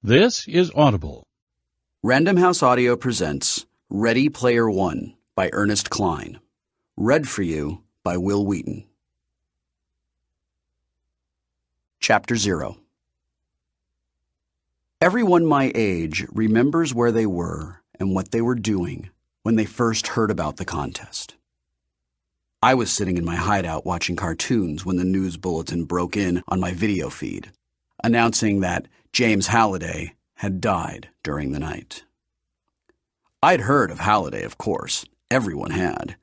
This is Audible. Random House Audio presents Ready Player One by Ernest Cline. Read for you by Will Wheaton. Chapter 0. Everyone my age remembers where they were and what they were doing when they first heard about the contest. I was sitting in my hideout watching cartoons when the news bulletin broke in on my video feed, announcing that James Halliday had died during the night. I'd heard of Halliday, of course. Everyone had.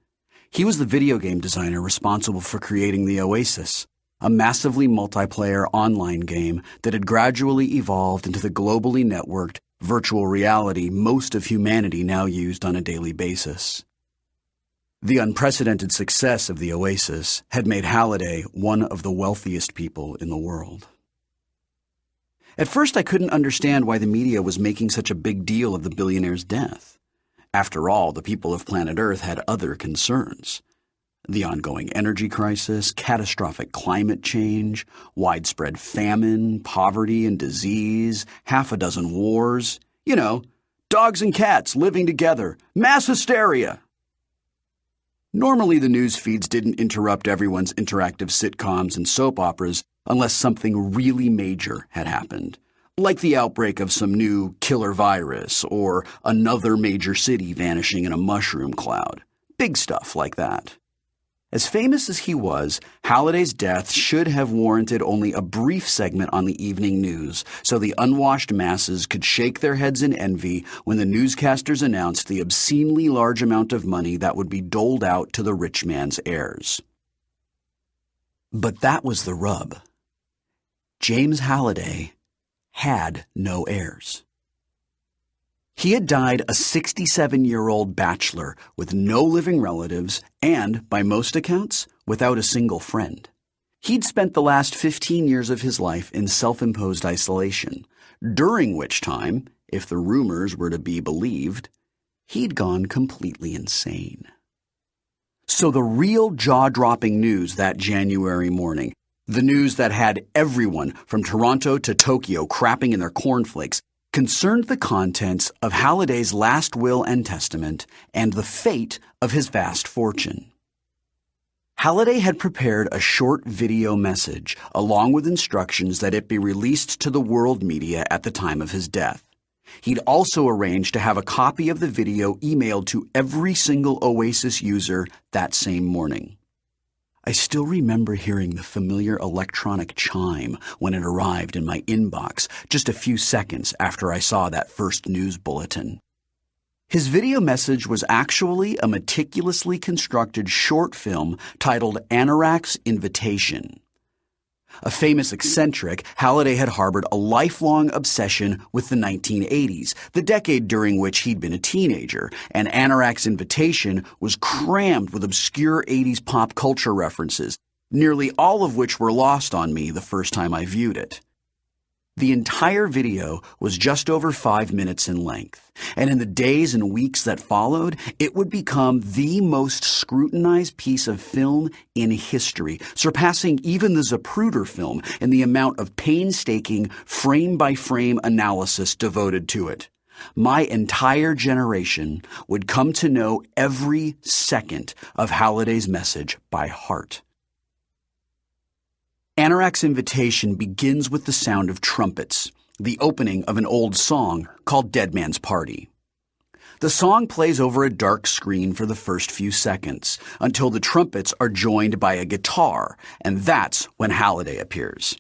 He was the video game designer responsible for creating the Oasis, a massively multiplayer online game that had gradually evolved into the globally networked virtual reality most of humanity now used on a daily basis. The unprecedented success of the Oasis had made Halliday one of the wealthiest people in the world. At first, I couldn't understand why the media was making such a big deal of the billionaire's death. After all, the people of planet Earth had other concerns. The ongoing energy crisis, catastrophic climate change, widespread famine, poverty and disease, half a dozen wars. You know, dogs and cats living together, mass hysteria. Normally, the news feeds didn't interrupt everyone's interactive sitcoms and soap operas unless something really major had happened, like the outbreak of some new killer virus or another major city vanishing in a mushroom cloud. Big stuff like that. As famous as he was, Halliday's death should have warranted only a brief segment on the evening news so the unwashed masses could shake their heads in envy when the newscasters announced the obscenely large amount of money that would be doled out to the rich man's heirs. But that was the rub. James Halliday had no heirs. He had died a 67-year-old bachelor with no living relatives and, by most accounts, without a single friend. He'd spent the last 15 years of his life in self-imposed isolation, during which time, if the rumors were to be believed, he'd gone completely insane. So the real jaw-dropping news that January morning, the news that had everyone from Toronto to Tokyo crapping in their cornflakes, concerned the contents of Halliday's last will and testament and the fate of his vast fortune. Halliday had prepared a short video message along with instructions that it be released to the world media at the time of his death. He'd also arranged to have a copy of the video emailed to every single Oasis user that same morning. I still remember hearing the familiar electronic chime when it arrived in my inbox just a few seconds after I saw that first news bulletin. His video message was actually a meticulously constructed short film titled Anorak's Invitation. A famous eccentric, Halliday had harbored a lifelong obsession with the 1980s, the decade during which he'd been a teenager, and Anorak's Invitation was crammed with obscure 80s pop culture references, nearly all of which were lost on me the first time I viewed it. The entire video was just over 5 minutes in length, and in the days and weeks that followed, it would become the most scrutinized piece of film in history, surpassing even the Zapruder film in the amount of painstaking, frame-by-frame analysis devoted to it. My entire generation would come to know every second of Halliday's message by heart. Anorak's Invitation begins with the sound of trumpets, the opening of an old song called Dead Man's Party. The song plays over a dark screen for the first few seconds, until the trumpets are joined by a guitar, and that's when Halliday appears.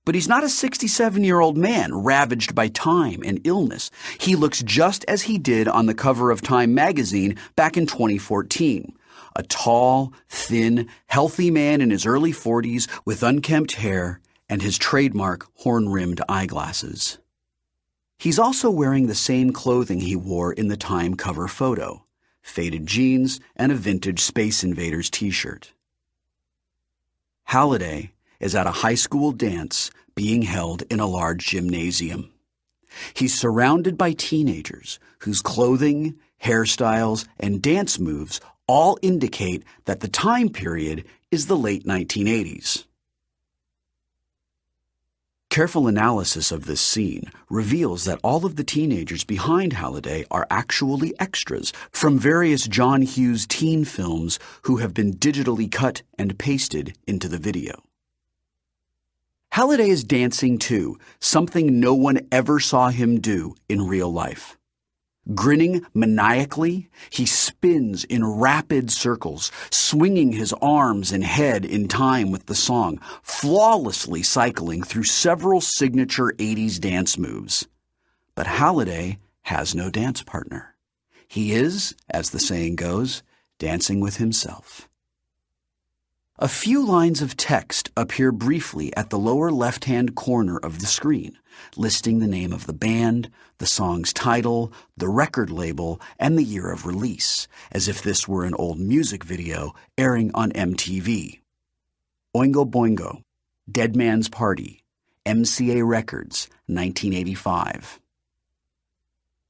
But he's not a 67-year-old man ravaged by time and illness. He looks just as he did on the cover of Time magazine back in 2014. A tall, thin, healthy man in his early 40s with unkempt hair and his trademark horn-rimmed eyeglasses. He's also wearing the same clothing he wore in the Time cover photo, faded jeans and a vintage Space Invaders t-shirt. Halliday is at a high school dance being held in a large gymnasium. He's surrounded by teenagers whose clothing, hairstyles, and dance moves all indicate that the time period is the late 1980s. Careful analysis of this scene reveals that all of the teenagers behind Halliday are actually extras from various John Hughes teen films who have been digitally cut and pasted into the video. Halliday is dancing too, something no one ever saw him do in real life. Grinning maniacally, he spins in rapid circles, swinging his arms and head in time with the song, flawlessly cycling through several signature 80s dance moves. But Halliday has no dance partner. He is, as the saying goes, dancing with himself. A few lines of text appear briefly at the lower left-hand corner of the screen, listing the name of the band, the song's title, the record label, and the year of release, as if this were an old music video airing on MTV. Oingo Boingo, Dead Man's Party, MCA Records, 1985.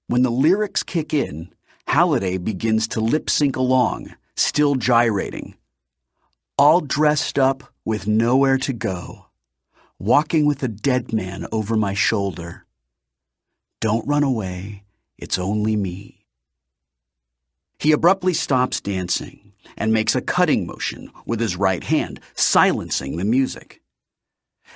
When the lyrics kick in, Halliday begins to lip-sync along, still gyrating. All dressed up with nowhere to go, walking with a dead man over my shoulder. Don't run away, it's only me. He abruptly stops dancing and makes a cutting motion with his right hand, silencing the music.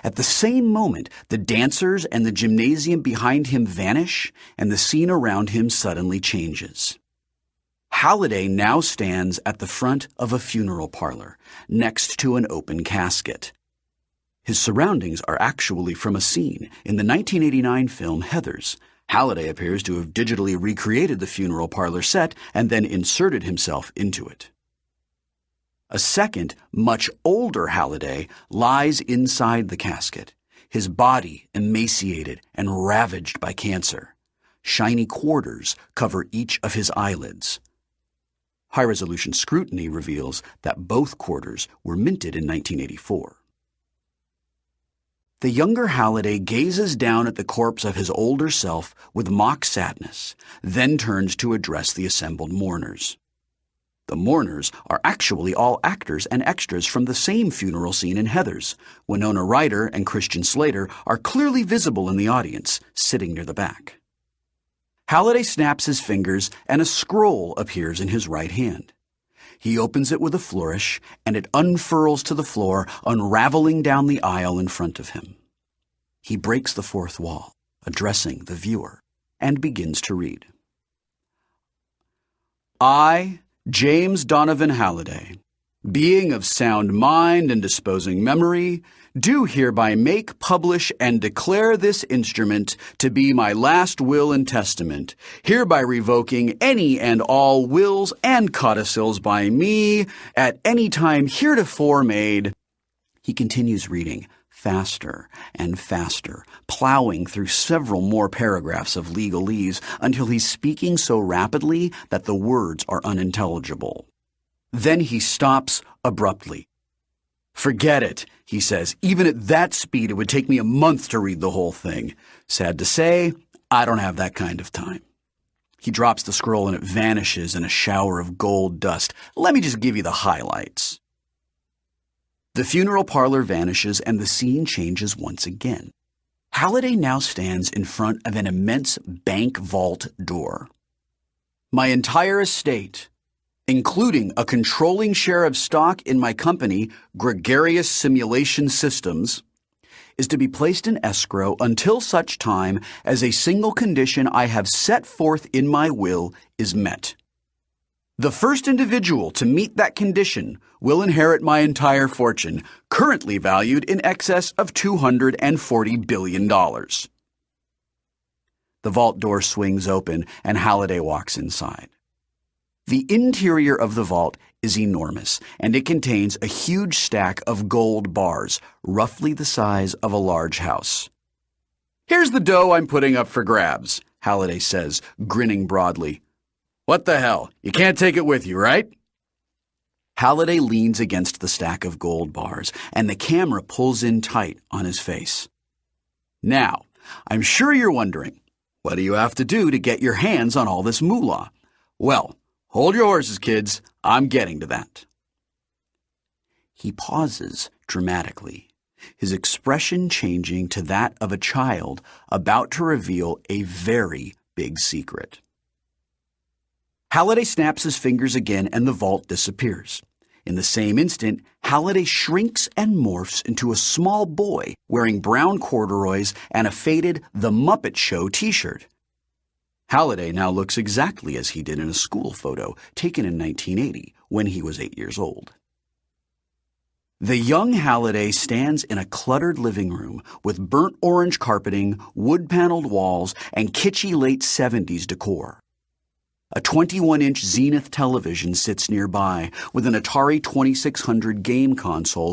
At the same moment, the dancers and the gymnasium behind him vanish, and the scene around him suddenly changes. Halliday now stands at the front of a funeral parlor, next to an open casket. His surroundings are actually from a scene in the 1989 film Heathers. Halliday appears to have digitally recreated the funeral parlor set and then inserted himself into it. A second, much older Halliday lies inside the casket, his body emaciated and ravaged by cancer. Shiny quarters cover each of his eyelids. High-resolution scrutiny reveals that both quarters were minted in 1984. The younger Halliday gazes down at the corpse of his older self with mock sadness, then turns to address the assembled mourners. The mourners are actually all actors and extras from the same funeral scene in Heathers. Winona Ryder and Christian Slater are clearly visible in the audience, sitting near the back. Halliday snaps his fingers, and a scroll appears in his right hand. He opens it with a flourish, and it unfurls to the floor, unraveling down the aisle in front of him. He breaks the fourth wall, addressing the viewer, and begins to read. I, James Donovan Halliday, being of sound mind and disposing memory, do hereby make, publish, and declare this instrument to be my last will and testament, hereby revoking any and all wills and codicils by me at any time heretofore made. He continues reading, faster and faster, plowing through several more paragraphs of legalese until he's speaking so rapidly that the words are unintelligible. Then he stops abruptly. Forget it, he says. Even at that speed, it would take me a month to read the whole thing. Sad to say, I don't have that kind of time. He drops the scroll and it vanishes in a shower of gold dust. Let me just give you the highlights. The funeral parlor vanishes and the scene changes once again. Halliday now stands in front of an immense bank vault door. My entire estate, including a controlling share of stock in my company, Gregarious Simulation Systems, is to be placed in escrow until such time as a single condition I have set forth in my will is met. The first individual to meet that condition will inherit my entire fortune, currently valued in excess of $240 billion. The vault door swings open and Halliday walks inside. The interior of the vault is enormous, and it contains a huge stack of gold bars, roughly the size of a large house. Here's the dough I'm putting up for grabs, Halliday says, grinning broadly. What the hell? You can't take it with you, right? Halliday leans against the stack of gold bars, and the camera pulls in tight on his face. Now, I'm sure you're wondering, what do you have to do to get your hands on all this moolah? Well, hold your horses, kids. I'm getting to that. He pauses dramatically. his expression changing to that of a child about to reveal a very big secret. Halliday snaps his fingers again and the vault disappears. In the same instant, Halliday shrinks and morphs into a small boy wearing brown corduroys and a faded The Muppet Show t-shirt. Halliday now looks exactly as he did in a school photo taken in 1980 when he was 8 years old. The young Halliday stands in a cluttered living room with burnt orange carpeting, wood-paneled walls, and kitschy late 70s decor. A 21-inch Zenith television sits nearby with an Atari 2600 game console